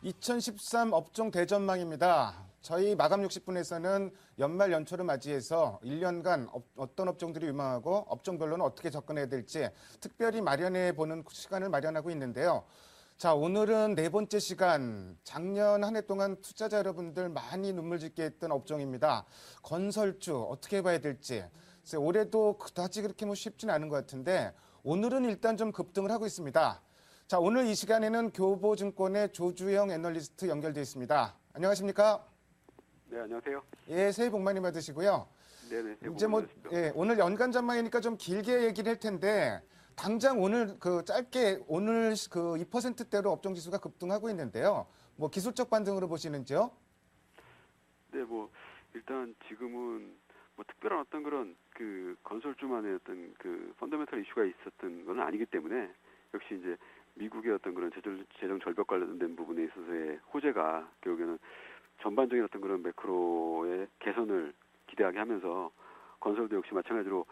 2013 업종 대전망입니다. 저희 마감 60분에서는 연말 연초를 맞이해서 1년간 어떤 업종들이 유망하고 업종별로는 어떻게 접근해야 될지 특별히 마련해 보는 시간을 마련하고 있는데요. 자, 오늘은 네 번째 시간, 작년 한 해 동안 투자자 여러분들 많이 눈물 짓게 했던 업종입니다. 건설주 어떻게 봐야 될지. 그래서 올해도 그다지 그렇게 쉽지는 않은 것 같은데 오늘은 일단 좀 급등을 하고 있습니다. 자, 오늘 이 시간에는 교보증권의 조주영 애널리스트 연결돼 있습니다. 안녕하십니까? 네, 안녕하세요. 예, 새해 복 많이 받으시고요. 네네, 새해 복 이제 많이 받으십시오. 예, 오늘 연간 전망이니까 좀 길게 얘기를 할 텐데 당장 오늘 짧게 오늘 2%대로 업종 지수가 급등하고 있는데요. 뭐 기술적 반등으로 보시는지요? 네, 일단 지금은 특별한 어떤 그런 건설주만의 어떤 펀더멘털 이슈가 있었던 건 아니기 때문에 역시 이제 미국의 어떤 그런 재정 절벽 관련된 부분에 있어서의 호재가 결국에는 전반적인 어떤 그런 매크로의 개선을 기대하게 하면서 건설도 역시 마찬가지로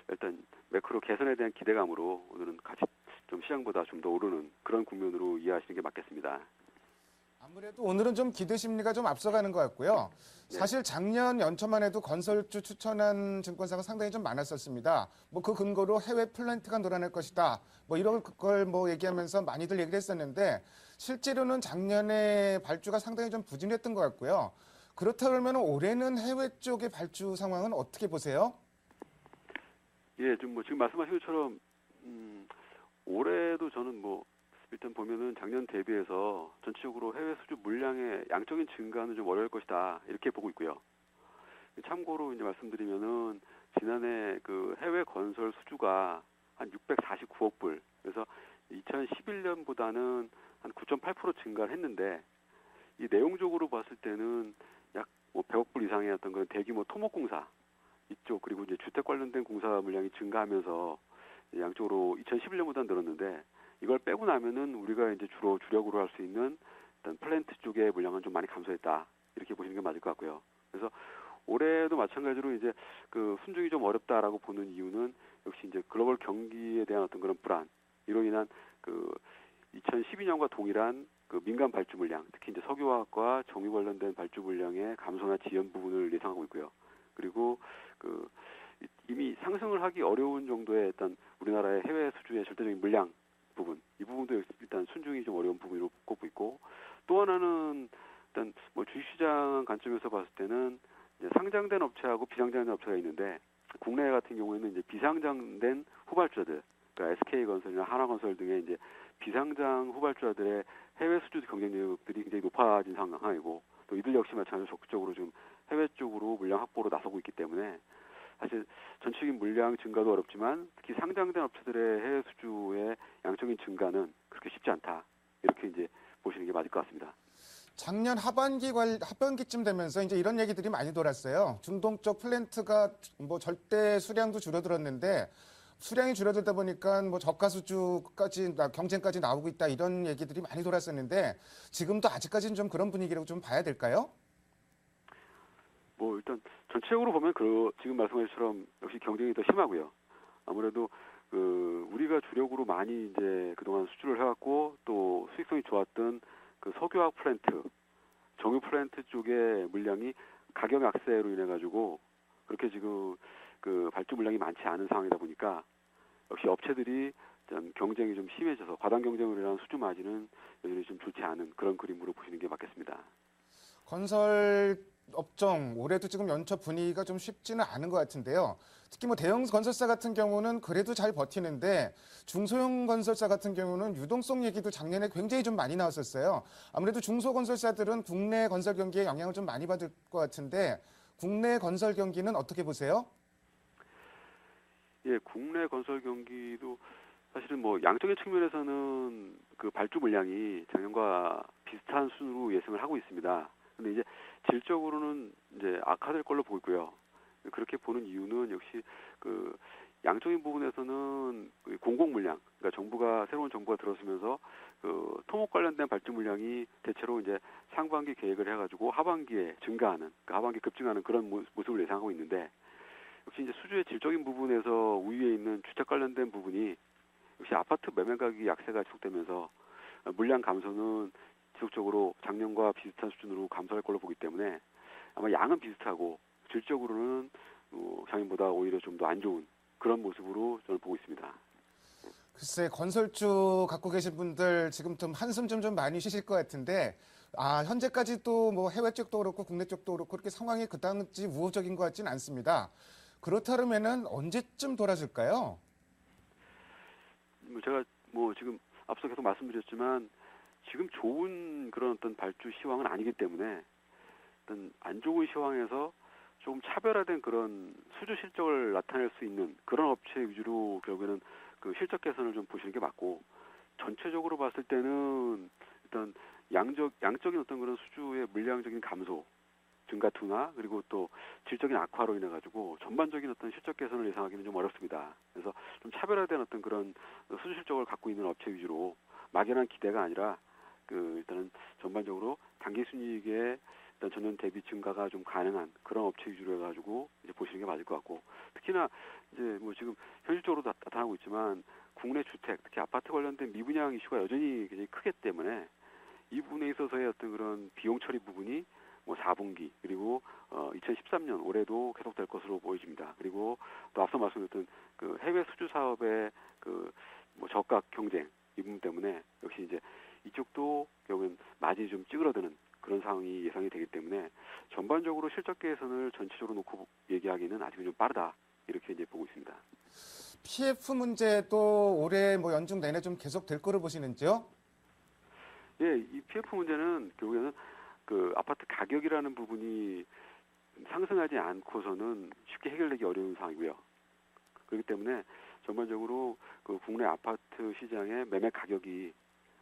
일단 매크로 개선에 대한 기대감으로 오늘은 같이 좀 시장보다 좀 더 오르는 그런 국면으로 이해하시는 게 맞겠습니다. 아무래도 오늘은 좀 기대 심리가 좀 앞서가는 것 같고요. 사실 작년 연초만 해도 건설주 추천한 증권사가 상당히 좀 많았었습니다. 그 근거로 해외 플랜트가 늘어날 것이다. 이런 걸 얘기하면서 많이들 얘기를 했었는데 실제로는 작년에 발주가 상당히 좀 부진했던 것 같고요. 그렇다 그러면 올해는 해외 쪽의 발주 상황은 어떻게 보세요? 예, 지금 말씀하신 것처럼 올해도 저는 일단 보면은 작년 대비해서 전체적으로 해외 수주 물량의 양적인 증가는 좀 어려울 것이다 이렇게 보고 있고요. 참고로 이제 말씀드리면은 지난해 해외 건설 수주가 한 649억 불, 그래서 2011년보다는 한 9.8% 증가를 했는데 이 내용적으로 봤을 때는 약 100억 불 이상의 어떤 그런 대규모 토목공사 이쪽 그리고 이제 주택 관련된 공사 물량이 증가하면서 양쪽으로 2011년보다 늘었는데 이걸 빼고 나면은 우리가 이제 주로 주력으로 할 수 있는 일단 플랜트 쪽의 물량은 좀 많이 감소했다 이렇게 보시는 게 맞을 것 같고요. 그래서 올해도 마찬가지로 이제 순증이 좀 어렵다라고 보는 이유는 역시 이제 글로벌 경기에 대한 어떤 그런 불안 이로 인한 2012년과 동일한 민간 발주 물량, 특히 이제 석유화학과 정유 관련된 발주 물량의 감소나 지연 부분을 예상하고 있고요. 그리고 이미 상승을 하기 어려운 정도의 일단 우리나라의 해외 수주의 절대적인 물량 부분, 이 부분도 일단 순증이 좀 어려운 부분으로 꼽고 있고, 또 하나는 일단 주식시장 관점에서 봤을 때는 이제 상장된 업체하고 비상장된 업체가 있는데 국내 같은 경우에는 이제 비상장된 후발주자들, 그러니까 SK건설이나 한화건설 등의 이제 비상장 후발주자들의 해외 수주 경쟁력들이 굉장히 높아진 상황이고, 또 이들 역시 마찬가지로 적극적으로 좀 해외 쪽으로 물량 확보로 나서고 있기 때문에 사실 전체적인 물량 증가도 어렵지만 특히 상장된 업체들의 해외 수주의 양적인 증가는 그렇게 쉽지 않다. 이렇게 이제 보시는 게 맞을 것 같습니다. 작년 하반기쯤 되면서 이제 이런 얘기들이 많이 돌았어요. 중동 쪽 플랜트가 절대 수량도 줄어들었는데 수량이 줄어들다 보니까 저가 수주까지 경쟁까지 나오고 있다 이런 얘기들이 많이 돌았었는데 지금도 아직까지는 좀 그런 분위기라고 좀 봐야 될까요? 일단 전체적으로 보면 지금 말씀하신 것처럼 역시 경쟁이 더 심하고요. 아무래도 우리가 주력으로 많이 이제 그동안 수주를 해왔고 또 수익성이 좋았던 석유화학 플랜트, 정유 플랜트 쪽의 물량이 가격 약세로 인해 가지고 그렇게 지금 발주 물량이 많지 않은 상황이다 보니까 역시 업체들이 좀 경쟁이 좀 심해져서 과당 경쟁으로 인한 수주 마진은 여전히 좀 좋지 않은 그런 그림으로 보시는 게 맞겠습니다. 건설 업종 올해도 지금 연초 분위기가 좀 쉽지는 않은 것 같은데요. 특히 대형 건설사 같은 경우는 그래도 잘 버티는데 중소형 건설사 같은 경우는 유동성 얘기도 작년에 굉장히 좀 많이 나왔었어요. 아무래도 중소건설사들은 국내 건설 경기에 영향을 좀 많이 받을 것 같은데 국내 건설 경기는 어떻게 보세요? 예, 국내 건설 경기도 사실은 양적인 측면에서는 발주 물량이 작년과 비슷한 수준으로 예상을 하고 있습니다. 근데 이제 질적으로는 이제 악화될 걸로 보고 있고요. 그렇게 보는 이유는 역시 양적인 부분에서는 공공 물량, 그러니까 새로운 정부가 들어서면서 토목 관련된 발주 물량이 대체로 이제 상반기 계획을 해가지고 하반기에 증가하는, 하반기 급증하는 그런 모습을 예상하고 있는데 역시 이제 수주의 질적인 부분에서 우위에 있는 주택 관련된 부분이 역시 아파트 매매 가격이 약세가 지속되면서 물량 감소는 지속적으로 작년과 비슷한 수준으로 감소할 걸로 보기 때문에 아마 양은 비슷하고 질적으로는 작년보다 오히려 좀 더 안 좋은 그런 모습으로 저는 보고 있습니다. 글쎄, 건설주 갖고 계신 분들 지금 좀 한숨 좀 많이 쉬실 것 같은데, 현재까지도 뭐 해외 쪽도 그렇고 국내 쪽도 그렇고 그렇게 상황이 그다지 우호적인 것 같지는 않습니다. 그렇다면은 언제쯤 돌아줄까요? 제가 지금 앞서 계속 말씀드렸지만 지금 좋은 그런 어떤 발주 시황은 아니기 때문에 어떤 안 좋은 시황에서 조금 차별화된 그런 수주 실적을 나타낼 수 있는 그런 업체 위주로 결국에는 그 실적 개선을 좀 보시는 게 맞고, 전체적으로 봤을 때는 일단 양적인 어떤 그런 수주의 물량적인 감소, 증가 둔화, 그리고 또 질적인 악화로 인해 가지고 전반적인 어떤 실적 개선을 예상하기는 좀 어렵습니다. 그래서 좀 차별화된 어떤 그런 수주 실적을 갖고 있는 업체 위주로 막연한 기대가 아니라 일단은 전반적으로 당기 순이익의 일단 전년 대비 증가가 좀 가능한 그런 업체 위주로 해가지고 이제 보시는 게 맞을 것 같고, 특히나 이제 지금 현실적으로 나타나고 있지만 국내 주택, 특히 아파트 관련된 미분양 이슈가 여전히 굉장히 크기 때문에 이 부분에 있어서의 어떤 그런 비용 처리 부분이 4분기 그리고 2013년 올해도 계속될 것으로 보여집니다. 그리고 또 앞서 말씀드렸던 그 해외 수주 사업의 저가 경쟁 이 부분 때문에 역시 이제 이쪽도 결국엔 마진이 좀 찌그러드는 그런 상황이 예상이 되기 때문에 전반적으로 실적 개선을 전체적으로 놓고 얘기하기는 아직은 좀 빠르다, 이렇게 이제 보고 있습니다. PF 문제도 올해 연중 내내 좀 계속 될 거로 보시는지요? 예, 이 PF 문제는 결국에는 그 아파트 가격이라는 부분이 상승하지 않고서는 쉽게 해결되기 어려운 상황이고요. 그렇기 때문에 전반적으로 그 국내 아파트 시장의 매매 가격이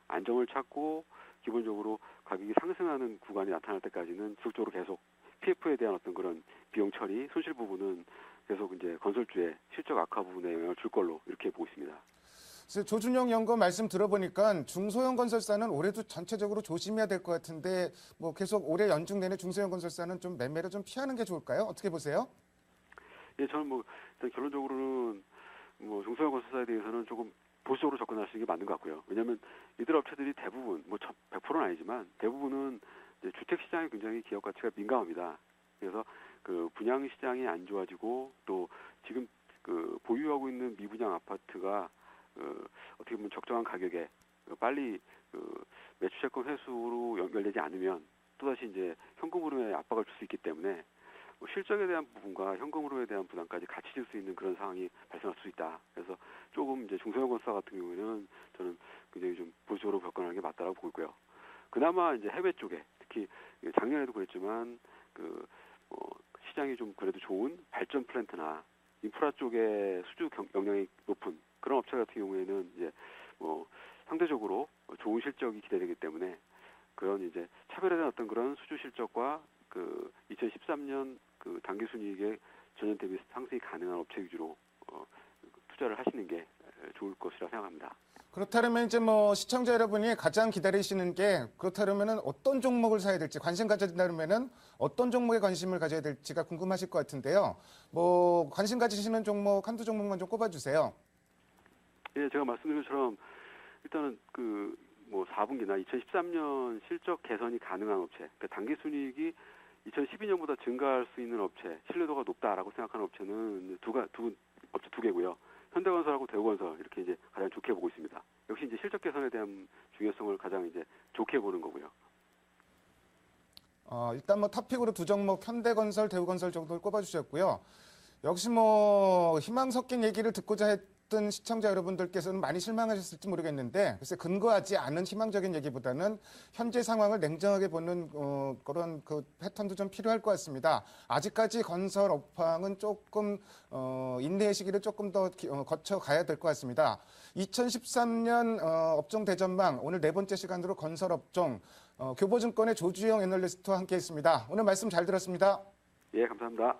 안정을 찾고 기본적으로 가격이 상승하는 구간이 나타날 때까지는 지속적으로 계속 PF에 대한 어떤 그런 비용 처리, 손실 부분은 계속 이제 건설주의 실적 악화 부분에 영향을 줄 걸로 이렇게 보고 있습니다. 그래서 조준영 연구원 말씀 들어보니까 중소형 건설사는 올해도 전체적으로 조심해야 될 것 같은데 계속 올해 연중 내내 중소형 건설사는 좀 매매를 좀 피하는 게 좋을까요? 어떻게 보세요? 예, 저는 일단 결론적으로는 중소형 건설사에 대해서는 조금 보수적으로 접근하시는 게 맞는 것 같고요. 왜냐하면 이들 업체들이 대부분 100%는 아니지만 대부분은 이제 주택 시장에 굉장히 기업 가치가 민감합니다. 그래서 그 분양 시장이 안 좋아지고 또 지금 그 보유하고 있는 미분양 아파트가 어떻게 보면 적정한 가격에 빨리 매수채권 회수로 연결되지 않으면 또다시 이제 현금 흐름에 압박을 줄 수 있기 때문에 실적에 대한 부분과 현금 흐름에 대한 부담까지 같이 질 수 있는 그런 상황이 발생할 수 있다. 그래서 조금 이제 중소형 건설사 같은 경우에는 저는 굉장히 좀 보수적으로 접근하는 게 맞다라고 보고 있고요. 그나마 이제 해외 쪽에 특히 작년에도 그랬지만 시장이 좀 그래도 좋은 발전 플랜트나 인프라 쪽에 수주 역량이 높은 그런 업체 같은 경우에는 이제 상대적으로 좋은 실적이 기대되기 때문에 그런 이제 차별화된 어떤 그런 수주 실적과 2013년 당기 순이익의 전년 대비 상승이 가능한 업체 위주로 투자를 하시는 게 좋을 것이라 생각합니다. 그렇다면 이제 시청자 여러분이 가장 기다리시는 게 그렇다면은 어떤 종목을 사야 될지 관심 가진다면은 어떤 종목에 관심을 가져야 될지가 궁금하실 것 같은데요. 관심 가지시는 종목 한두 종목만 좀 꼽아주세요. 예, 제가 말씀드린 것처럼 일단은 4분기나 2013년 실적 개선이 가능한 업체, 그러니까 당기 순이익이 2012년보다 증가할 수 있는 업체, 신뢰도가 높다라고 생각하는 업체는 업체 두 개고요. 현대건설하고 대우건설 이렇게 이제 가장 좋게 보고 있습니다. 역시 이제 실적 개선에 대한 중요성을 가장 이제 좋게 보는 거고요. 일단 탑픽으로 두 종목 현대건설, 대우건설 정도를 꼽아주셨고요. 역시 희망 섞인 얘기를 듣고자 했던 시청자 여러분들께서는 많이 실망하셨을지 모르겠는데 글쎄 근거하지 않은 희망적인 얘기보다는 현재 상황을 냉정하게 보는 그런 그 패턴도 좀 필요할 것 같습니다. 아직까지 건설 업황은 조금 인내의 시기를 조금 더 거쳐가야 될 것 같습니다. 2013년 업종 대전망 오늘 네 번째 시간으로 건설 업종 교보증권의 조주영 애널리스트와 함께했습니다. 오늘 말씀 잘 들었습니다. 예, 감사합니다.